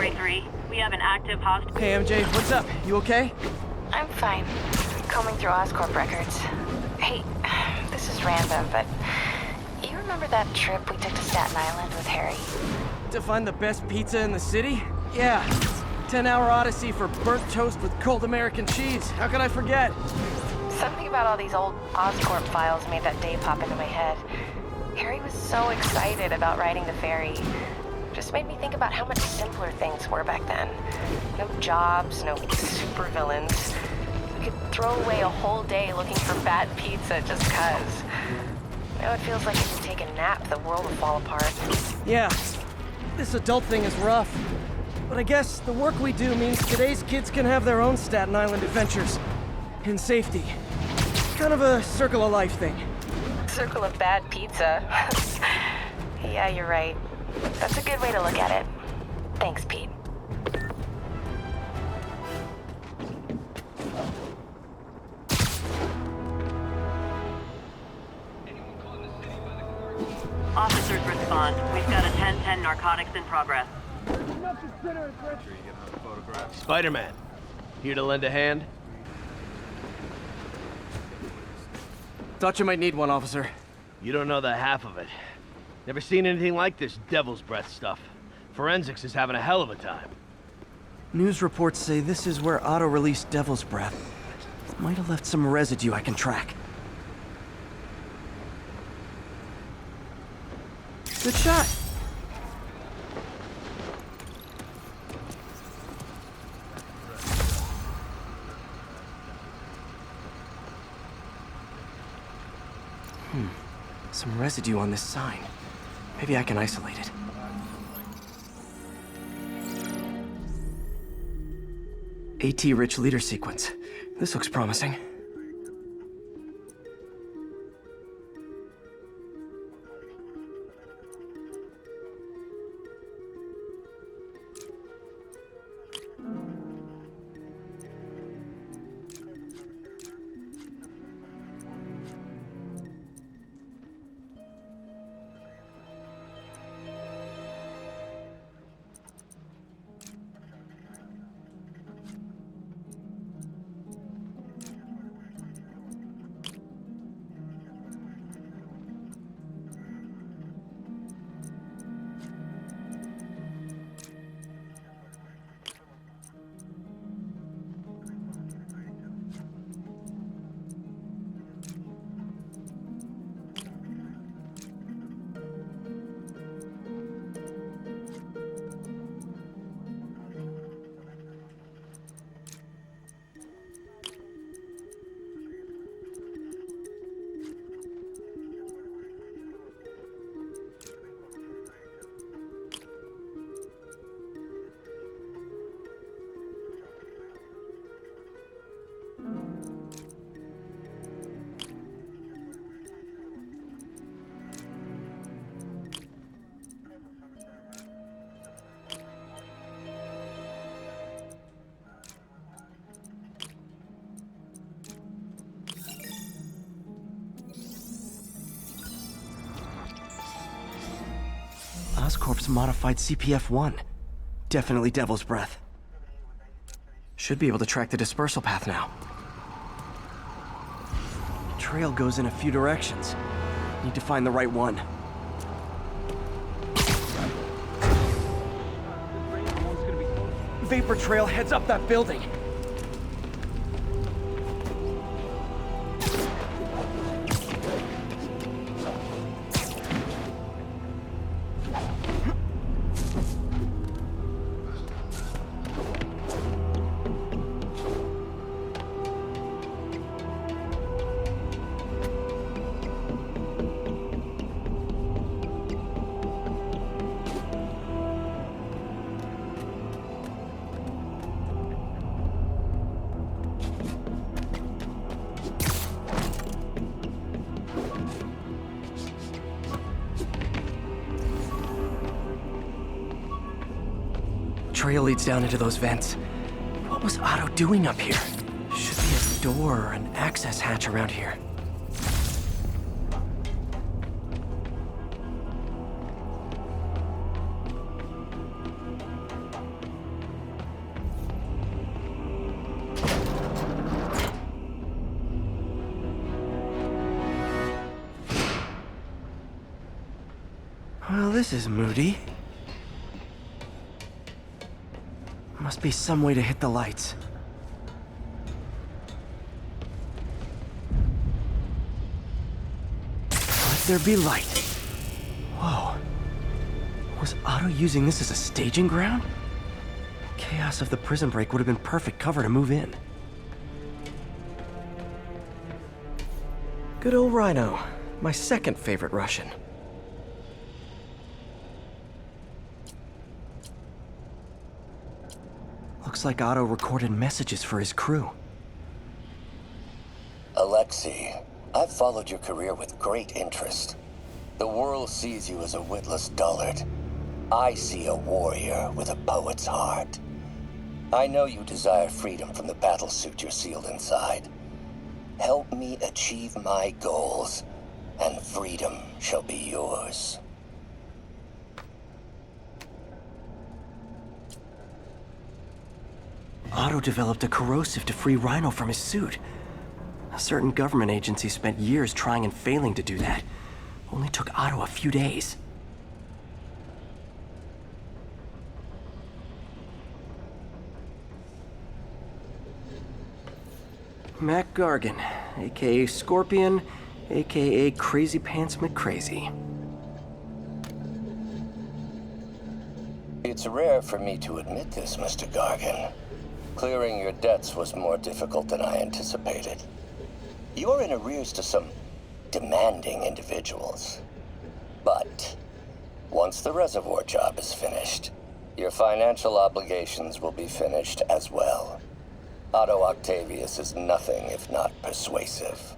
Category 3. We have an active hostage. Hey MJ, what's up? You okay? I'm fine. Combing through Oscorp records. Hey, this is random, but you remember that trip we took to Staten Island with Harry? To find the best pizza in the city? Yeah. 10-hour odyssey for burnt toast with cold American cheese. How could I forget? Something about all these old Oscorp files made that day pop into my head. Harry was so excited about riding the ferry. Just made me think about how much simpler things were back then. No jobs, no supervillains. We could throw away a whole day looking for bad pizza just 'cause. Now it feels like if we take a nap, the world will fall apart. Yeah. This adult thing is rough. But I guess the work we do means today's kids can have their own Staten Island adventures. In safety. Kind of a circle of life thing. Circle of bad pizza. Yeah, you're right. That's a good way to look at it. Thanks, Pete. Officers respond. We've got a 10-10 narcotics in progress. Spider-Man, here to lend a hand? Thought you might need one, officer. You don't know the half of it. Never seen anything like this devil's breath stuff. Forensics is having a hell of a time. News reports say this is where Otto released Devil's Breath. Might have left some residue I can track. Good shot. Some residue on this sign. Maybe I can isolate it. AT-rich leader sequence. This looks promising. Oscorp's modified CPF-1. Definitely Devil's Breath. Should be able to track the dispersal path now. Trail goes in a few directions. Need to find the right one. Vapor trail heads up that building. Trail leads down into those vents. What was Otto doing up here? Should be a door or an access hatch around here. Well, this is moody. Must be some way to hit the lights. Let there be light. Whoa. Was Otto using this as a staging ground? Chaos of the prison break would have been perfect cover to move in. Good old Rhino. My second favorite Russian. Looks like Otto recorded messages for his crew. Alexei, I've followed your career with great interest. The world sees you as a witless dullard. I see a warrior with a poet's heart. I know you desire freedom from the battlesuit you're sealed inside. Help me achieve my goals, and freedom shall be yours. Otto developed a corrosive to free Rhino from his suit. A certain government agency spent years trying and failing to do that. Only took Otto a few days. Mac Gargan, aka Scorpion, aka Crazy Pants McCrazy. It's rare for me to admit this, Mr. Gargan. Clearing your debts was more difficult than I anticipated. You're in arrears to some demanding individuals. But once the reservoir job is finished, your financial obligations will be finished as well. Otto Octavius is nothing if not persuasive.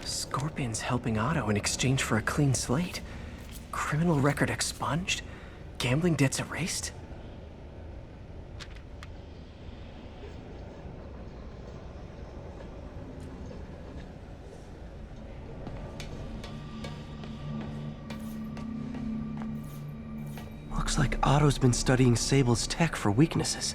Scorpion's helping Otto in exchange for a clean slate. Criminal record expunged? Gambling debts erased? Looks like Otto's been studying Sable's tech for weaknesses.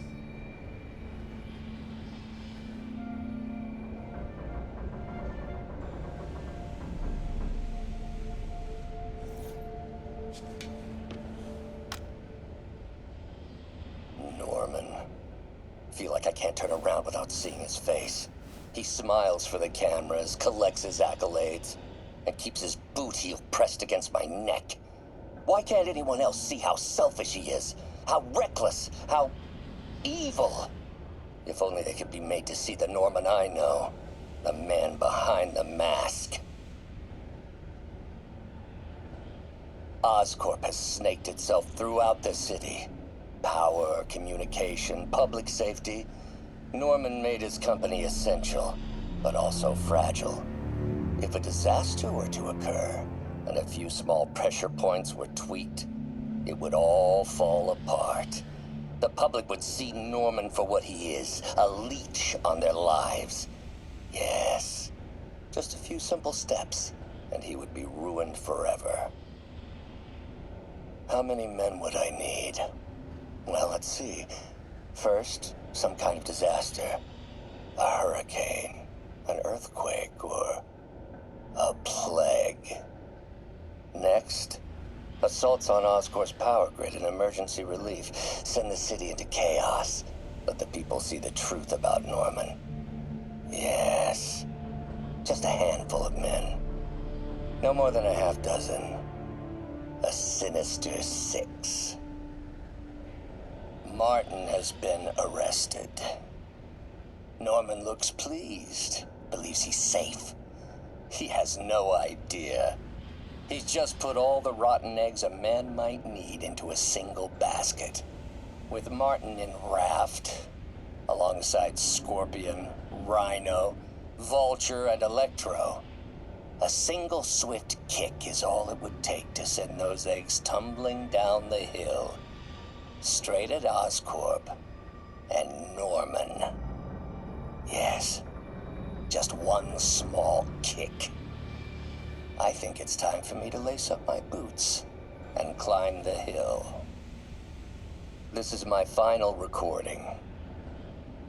Norman. Feel like I can't turn around without seeing his face. He smiles for the cameras, collects his accolades, and keeps his boot heel pressed against my neck. Why can't anyone else see how selfish he is? How reckless? How evil? If only they could be made to see the Norman I know. The man behind the mask. Oscorp has snaked itself throughout the city. Power, communication, public safety. Norman made his company essential, but also fragile. If a disaster were to occur, and a few small pressure points were tweaked, it would all fall apart. The public would see Norman for what he is, a leech on their lives. Yes, just a few simple steps, and he would be ruined forever. How many men would I need? Well, let's see. First, some kind of disaster. A hurricane, an earthquake, or a plague. Next, assaults on Oscorp's power grid and emergency relief send the city into chaos. Let the people see the truth about Norman. Yes, just a handful of men. No more than a half dozen. A sinister 6. Martin has been arrested. Norman looks pleased, believes he's safe. He has no idea. He's just put all the rotten eggs a man might need into a single basket. With Martin in raft, alongside Scorpion, Rhino, Vulture, and Electro, a single swift kick is all it would take to send those eggs tumbling down the hill. Straight at Oscorp and Norman. Yes, just one small kick. I think it's time for me to lace up my boots and climb the hill. This is my final recording.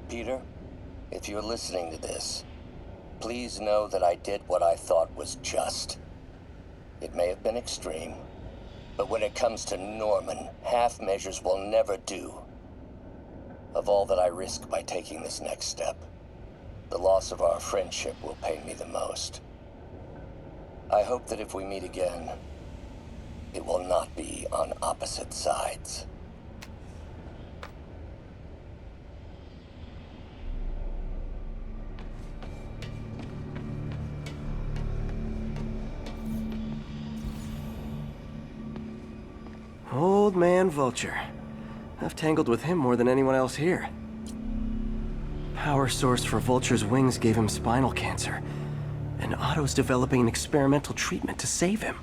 Peter, if you're listening to this, please know that I did what I thought was just. It may have been extreme, but when it comes to Norman, half measures will never do. Of all that I risk by taking this next step, the loss of our friendship will pain me the most. I hope that if we meet again, it will not be on opposite sides. Old man Vulture. I've tangled with him more than anyone else here. Power source for Vulture's wings gave him spinal cancer, and Otto's developing an experimental treatment to save him.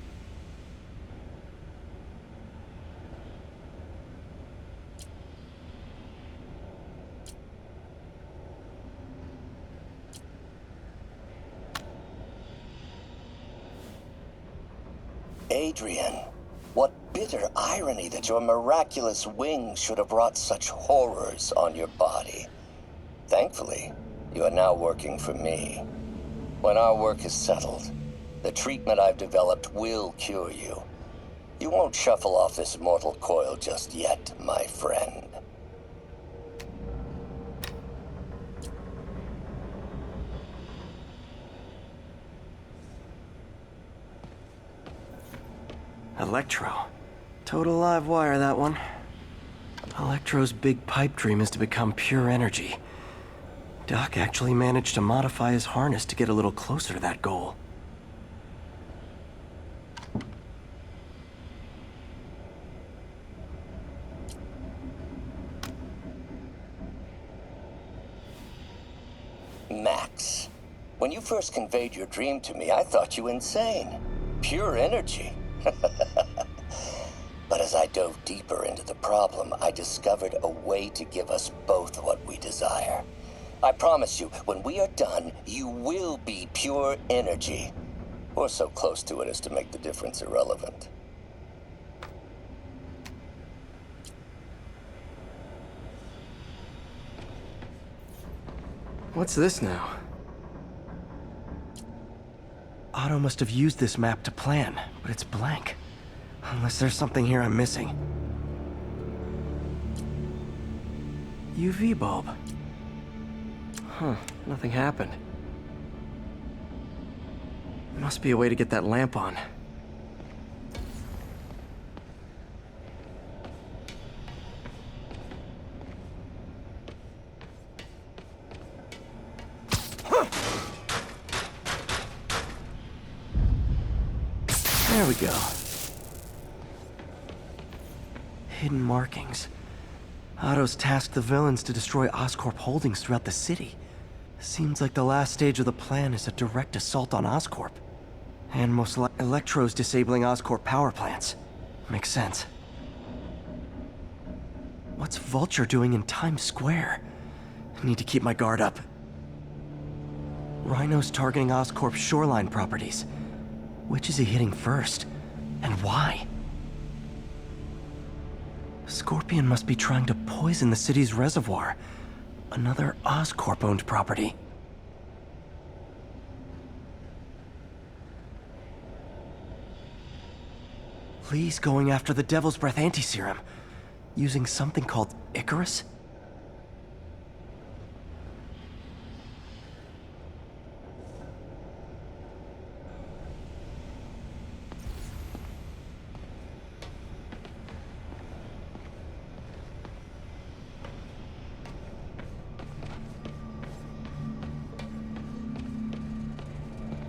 Adrian, what bitter irony that your miraculous wings should have brought such horrors on your body. Thankfully, you are now working for me. When our work is settled, the treatment I've developed will cure you. You won't shuffle off this mortal coil just yet, my friend. Electro. Total live wire, that one. Electro's big pipe dream is to become pure energy. Doc actually managed to modify his harness to get a little closer to that goal. Max, when you first conveyed your dream to me, I thought you insane. Pure energy. But as I dove deeper into the problem, I discovered a way to give us both what we desire. I promise you, when we are done, you will be pure energy. Or so close to it as to make the difference irrelevant. What's this now? Otto must have used this map to plan, but it's blank. Unless there's something here I'm missing. UV bulb. Huh, nothing happened. Must be a way to get that lamp on. There we go. Hidden markings. Otto's tasked the villains to destroy Oscorp holdings throughout the city. Seems like the last stage of the plan is a direct assault on Oscorp. And most Electro's disabling Oscorp power plants. Makes sense. What's Vulture doing in Times Square? I need to keep my guard up. Rhino's targeting Oscorp's shoreline properties. Which is he hitting first? And why? Scorpion must be trying to poison the city's reservoir. Another Oscorp-owned property. Lee's going after the Devil's Breath anti-serum, using something called Icarus?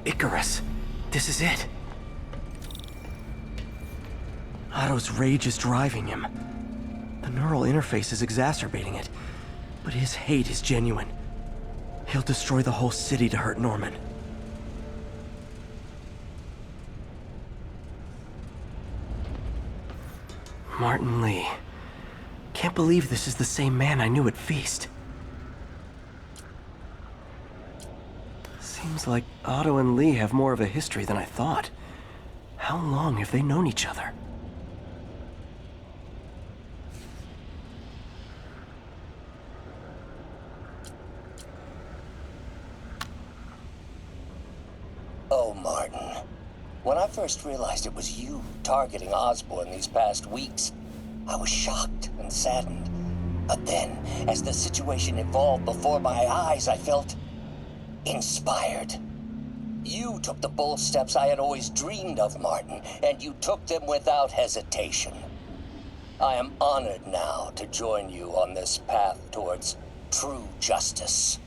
Icarus. This is it. Otto's rage is driving him. The neural interface is exacerbating it, but his hate is genuine. He'll destroy the whole city to hurt Norman. Martin Lee. Can't believe this is the same man I knew at Feast. Seems like Otto and Lee have more of a history than I thought. How long have they known each other? Martin. When I first realized it was you targeting Osborn these past weeks, I was shocked and saddened. But then, as the situation evolved before my eyes, I felt inspired. You took the bold steps I had always dreamed of, Martin, and you took them without hesitation. I am honored now to join you on this path towards true justice.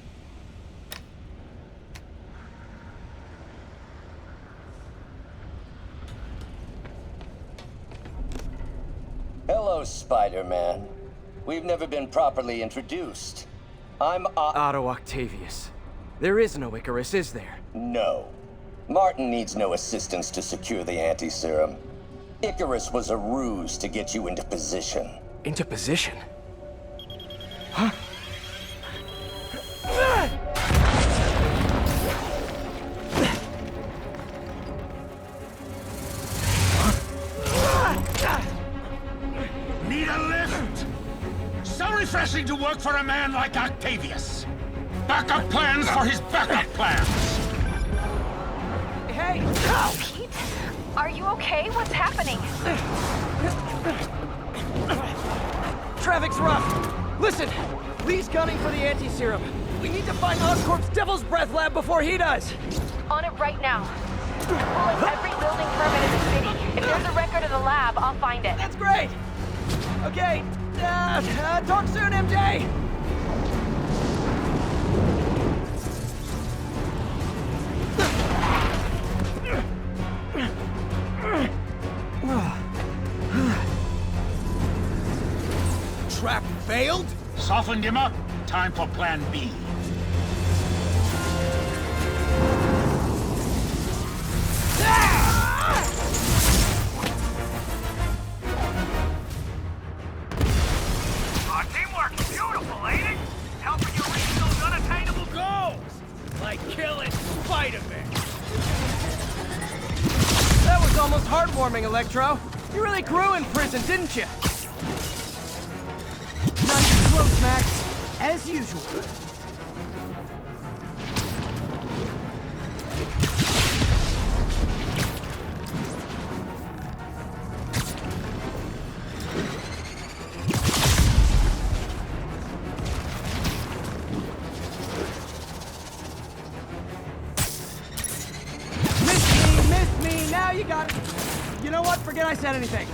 Hello, Spider-Man. We've never been properly introduced. I'm Otto Octavius. There is no Icarus, is there? No. Martin needs no assistance to secure the anti-serum. Icarus was a ruse to get you into position. Into position? Huh? Need a lift? So refreshing to work for a man like Octavius. Backup plans for his backup plans. Hey! Pete? Are you okay? What's happening? Traffic's rough. Listen, Lee's gunning for the anti-serum. We need to find Oscorp's Devil's Breath lab before he does. On it right now. Pull at every building permit in the city. If there's a record of the lab, I'll find it. That's great! Okay, talk soon, MJ! Trap failed? Softened him up. Time for plan B. Our teamwork's beautiful, ain't it? Helping you reach those unattainable goals! Like killing Spider-Man! That was almost heartwarming, Electro. You really grew in prison, didn't you? Nice close, Max. As usual. Missed me, now you got it. You know what? Forget I said anything.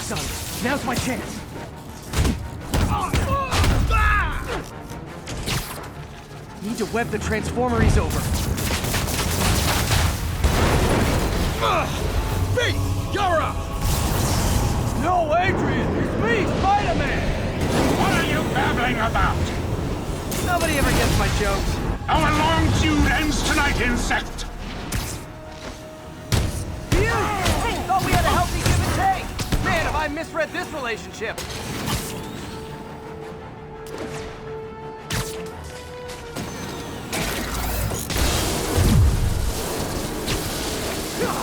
Son, now's my chance. Need to web the transformer he's over. B, you're up! No, Adrian! It's me, Spider-Man! What are you babbling about? Nobody ever gets my jokes. Our long feud ends tonight, insect! You! Thought we had a healthy give and take! Man, have I misread this relationship!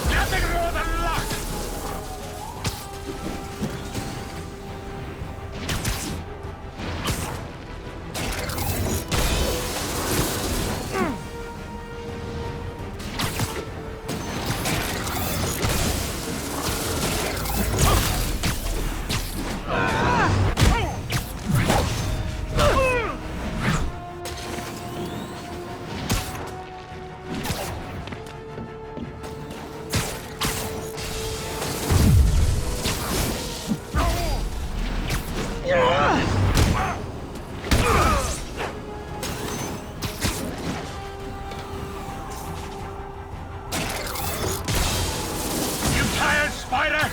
Nothing more than luck! You tired, Spider?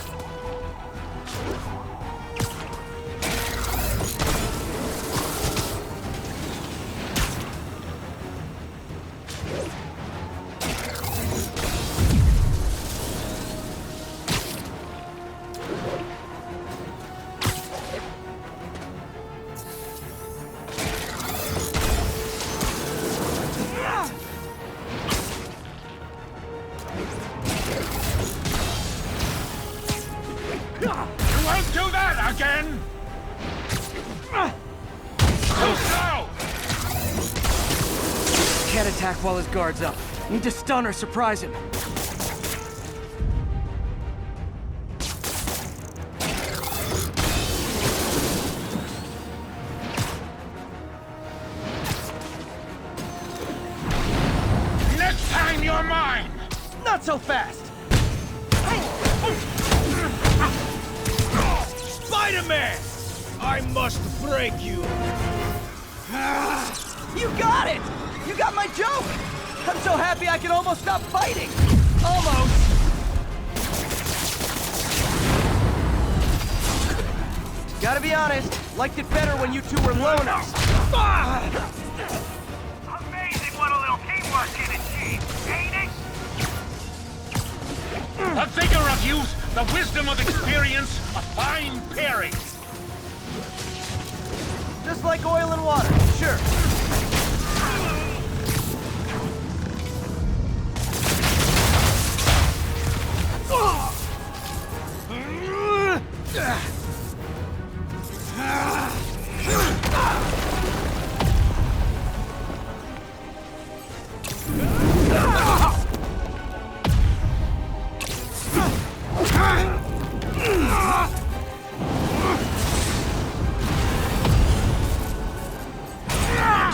You won't do that again! Can't attack while his guard's up. Need to stun or surprise him. Next time you're mine! Not so fast! Spider-Man! I must break you. You got it! You got my joke! I'm so happy I can almost stop fighting! Almost! Gotta be honest, liked it better when you two were loners. Amazing what a little teamwork can achieve, ain't it? The vigor of youth, the wisdom of experience, a fine pairing. Just like oil and water, sure.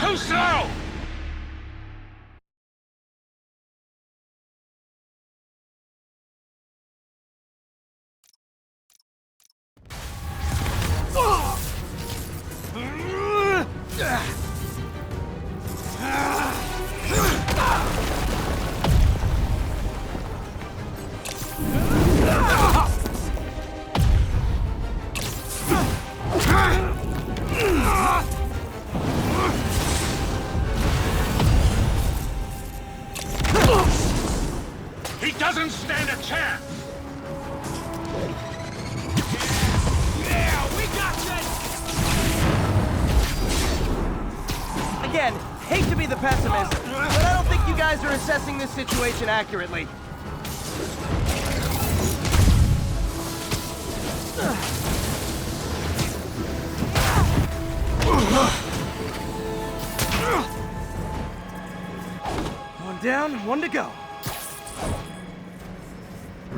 Too slow! He doesn't stand a chance! Yeah, we got this! Again, hate to be the pessimist, but I don't think you guys are assessing this situation accurately. One down, one to go.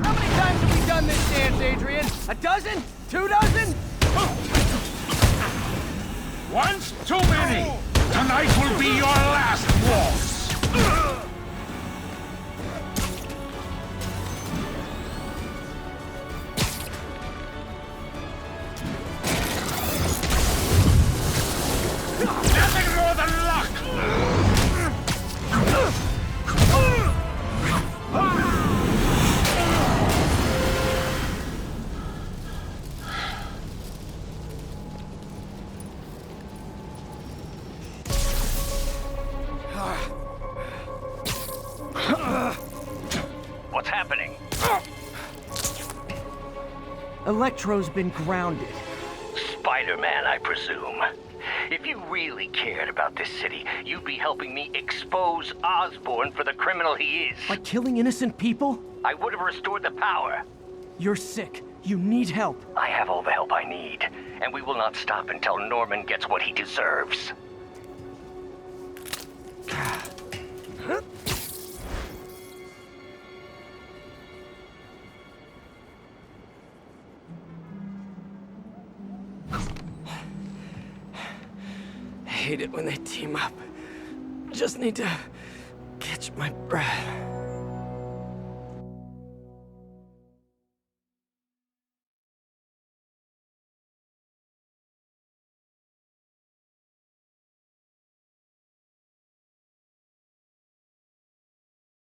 How many times have we done this dance, Adrian? A dozen? 2 dozen? Once too many! Tonight will be your last waltz! Nothing more than luck! What's happening? Electro's been grounded. Spider-Man, I presume. If you really cared about this city, you'd be helping me expose Osborn for the criminal he is. By killing innocent people? I would have restored the power. You're sick. You need help. I have all the help I need, and we will not stop until Norman gets what he deserves. I hate it when they team up. Just need to catch my breath.